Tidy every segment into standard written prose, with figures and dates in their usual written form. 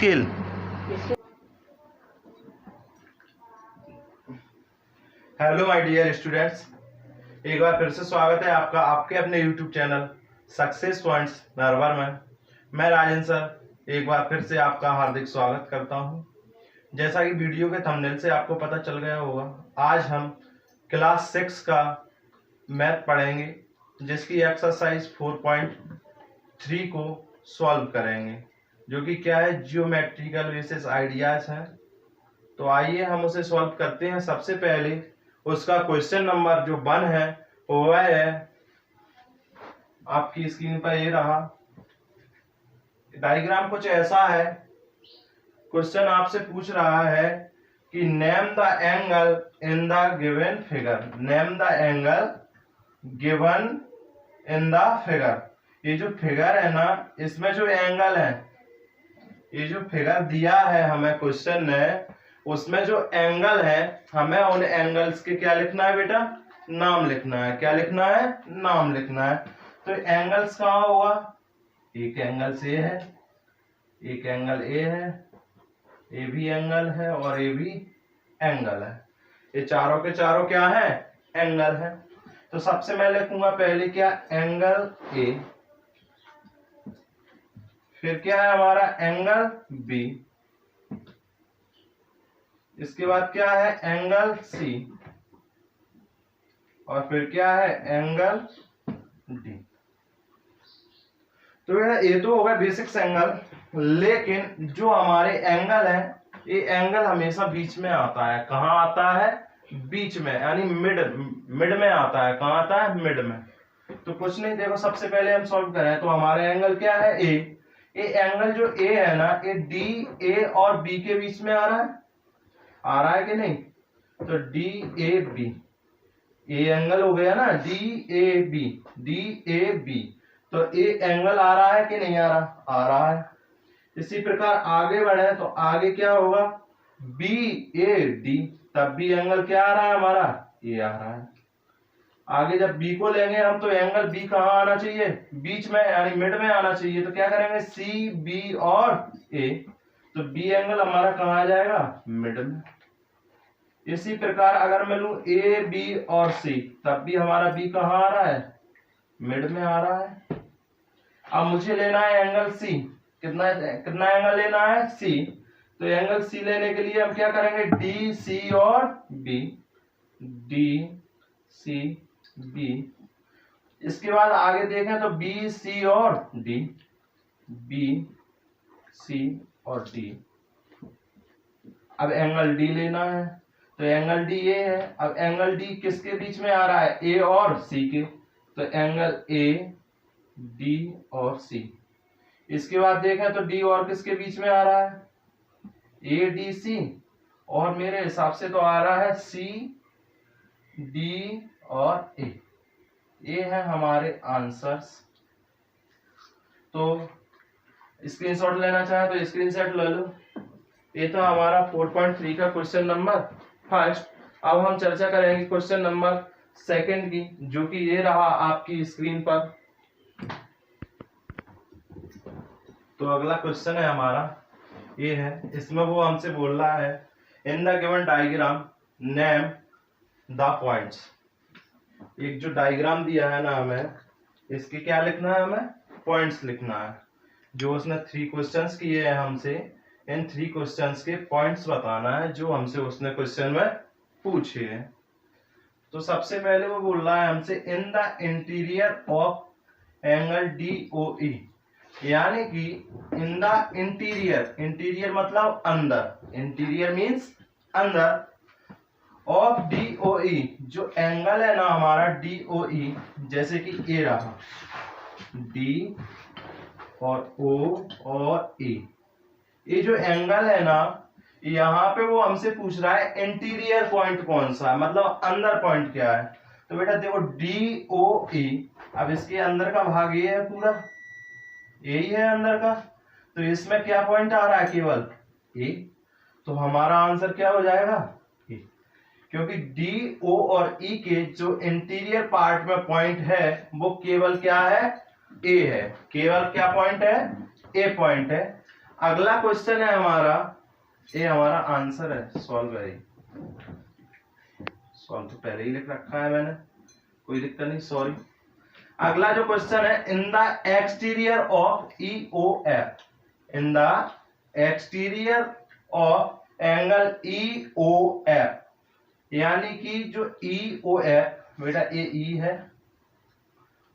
Scale. Hello my dear students, एक बार फिर से स्वागत है आपका आपके अपने YouTube channel success points Narwar में। मैं राजन सर एक बार फिर से आपका हार्दिक स्वागत करता हूं। जैसा कि वीडियो के थंबनेल से आपको पता चल गया होगा, आज हम क्लास 6 का मैथ पढ़ेंगे, जिसकी एक्सरसाइज 4.3 को सॉल्व करेंगे, जो कि क्या है, जियोमेट्रिकल बेसिस आइडियाज हैं। तो आइए हम उसे सॉल्व करते हैं। सबसे पहले उसका क्वेश्चन नंबर जो 1 है वह है आपकी स्क्रीन पर ये रहा। डायग्राम कुछ ऐसा है। क्वेश्चन आपसे पूछ रहा है कि name the angle in the given figure. Name the angle given in the figure. ये जो फिगर है ना, इसमें जो एंगल है, ये जो फिगर दिया है हमें क्वेश्चन ने, उसमें जो एंगल है, हमें उन एंगल्स के क्या लिखना है बेटा, नाम लिखना है। क्या लिखना है, नाम लिखना है। तो एंगल्स कहाँ होगा, एक एंगल से है, एक एंगल ए है, ए भी एंगल है और ए भी एंगल है। ये चारों के चारों क्या है, एंगल है। तो सबसे मैं लिखूंगा पहले क्या, एंगल ए, फिर क्या है हमारा एंगल बी, इसके बाद क्या है एंगल सी, और फिर क्या है एंगल डी। तो ये तो होगा बेसिक्स एंगल, लेकिन जो हमारे एंगल है, ये एंगल हमेशा बीच में आता है। कहाँ आता है, बीच में, यानी मिड में आता है। कहाँ आता है, मिड में। तो कुछ नहीं, देखो सबसे पहले हम सॉल्व करें तो हमारे एंगल क्या है, ए। ये एंगल जो ए है ना, ये डी ए और बी के बीच में आ रहा है कि नहीं। तो D A B, A angle हो गया ना, D A B, D A B. तो ए एंगल आ रहा है कि नहीं आ रहा, आ रहा है। इसी प्रकार आगे बढ़े तो आगे क्या होगा, बी ए डी, तब भी एंगल क्या आ रहा है हमारा, ये आ रहा है। आगे जब बी को लेंगे हम तो एंगल बी कहाँ आना चाहिए, बीच में, यानी मिड में आना चाहिए। तो क्या करेंगे, सी बी और ए, तो बी एंगल हमारा कहाँ आ जाएगा, मिड में। इसी प्रकार अगर मैं लूं ए बी और सी, तब भी हमारा बी कहाँ आ रहा है, मिड में आ रहा है। अब मुझे लेना है एंगल सी। कितना कितना एंगल लेना है, सी। तो एंगल सी लेने के लिए हम क्या करेंगे, डी सी और बी, डी सी बी। इसके बाद आगे देखें तो बी सी और डी, बी सी और डी। अब एंगल डी लेना है, तो एंगल डी ये है। अब एंगल डी किसके बीच में आ रहा है, ए और सी के। तो एंगल ए डी और सी। इसके बाद देखें तो डी और किसके बीच में आ रहा है, ए डी सी, और मेरे हिसाब से तो आ रहा है सी डी और ए। ये है हमारे आंसर्स। तो स्क्रीनशॉट लेना चाहे तो स्क्रीनशॉट ले लो। ये तो हमारा 4.3 का क्वेश्चन नंबर फर्स्ट। अब हम चर्चा करेंगे क्वेश्चन नंबर सेकंड की, जो कि ये रहा आपकी स्क्रीन पर। तो अगला क्वेश्चन है हमारा, ये है। इसमें वो हमसे बोल रहा है, in the given diagram name the points. एक जो डायग्राम दिया है ना हमें, इसके क्या लिखना है, हमें पॉइंट्स लिखना है। जो उसने 3 क्वेश्चंस किए हैं हमसे, इन 3 क्वेश्चंस के पॉइंट्स बताना है जो हमसे उसने क्वेश्चन में पूछे हैं। तो सबसे पहले वो बोल रहा है हमसे, in the interior of angle D O E, यानी कि इन द इंटीरियर, इंटीरियर मतलब अंदर, इंटीरियर मीन्स अंदर, ऑफ डी ओ ई, जो एंगल है ना हमारा डी ओ ई, जैसे कि ए रहा, डी और ओ और ए, ये जो एंगल है ना, यहाँ पे वो हमसे पूछ रहा है इंटीरियर पॉइंट कौन सा है, मतलब अंदर पॉइंट क्या है। तो बेटा देखो डी ओ ई, अब इसके अंदर का भाग ये है, पूरा यही है अंदर का। तो इसमें क्या पॉइंट आ रहा है, केवल ए। तो हमारा आंसर क्या हो जाएगा, ए, क्योंकि डी ओ और ई के जो इंटीरियर पार्ट में पॉइंट है वो केवल क्या है, ए है। केवल क्या पॉइंट है, ए पॉइंट है। अगला क्वेश्चन है हमारा, ये हमारा आंसर है, सॉल्व है। सॉल्व तो पहले ही लिख रखा है मैंने, कोई दिक्कत नहीं, सॉरी। अगला जो क्वेश्चन है, in the exterior of EOF, in the exterior of angle EOF, यानी कि जो EOF बेटा ये E है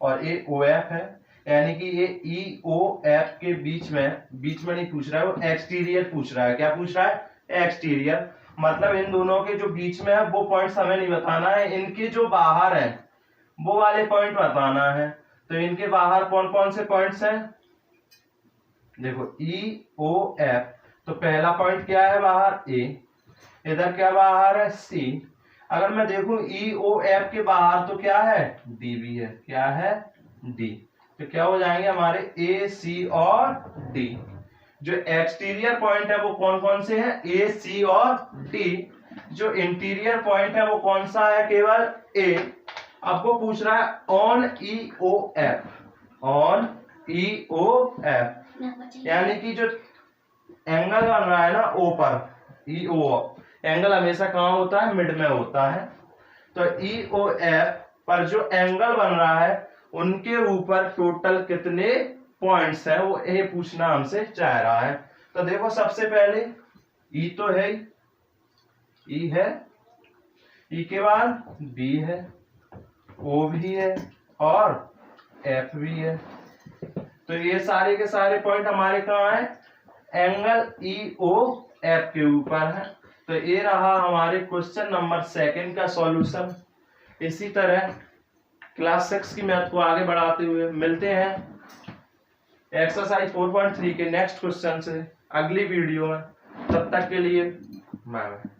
और ये OF है, यानी कि ये EOF के बीच में नहीं पूछ रहा है, वो एक्सटीरियर पूछ रहा है। क्या पूछ रहा है? एक्सटीरियर। मतलब इन दोनों के जो बीच में है वो पॉइंट्स हमें नहीं बताना है, इनके जो बाहर है वो वाले पॉइंट बताना है। तो इनके बाहर कौन कौन से पॉइंट्स हैं? देखो EOF, तो पहला पॉइंट क्या है बाहर? A। इधर क्या बाहर है? C। अगर मैं देखूं EOF के बाहर तो क्या है? D भी है। क्या है? D। तो क्या हो जाएंगे हमारे A, C और D। जो एक्सटीरियर पॉइंट है वो कौन कौन से हैं? A, C और D। जो इंटीरियर पॉइंट है वो कौन सा है? केवल A। अब वो पूछ रहा है ऑन EOF, ऑन EOF, यानी कि जो एंगल बन रहा है ना O पर, EO एंगल हमेशा कहाँ होता है? मिड में होता है। तो EOF पर जो एंगल बन रहा है उनके ऊपर टोटल कितने पॉइंट्स हैं, वो ये पूछना हमसे चाह रहा है। तो देखो सबसे पहले E तो है, E है, E के बाद B है, O भी है और F भी है। तो ये सारे के सारे पॉइंट हमारे कहाँ हैं? एंगल EOF के ऊपर है। तो ये रहा हमारे क्वेश्चन नंबर 2 का सॉल्यूशन। इसी तरह क्लास 6 की मैथ को आगे बढ़ाते हुए मिलते हैं एक्सरसाइज 4.3 के नेक्स्ट क्वेश्चन से अगली वीडियो में। तब तक के लिए बाय बाय।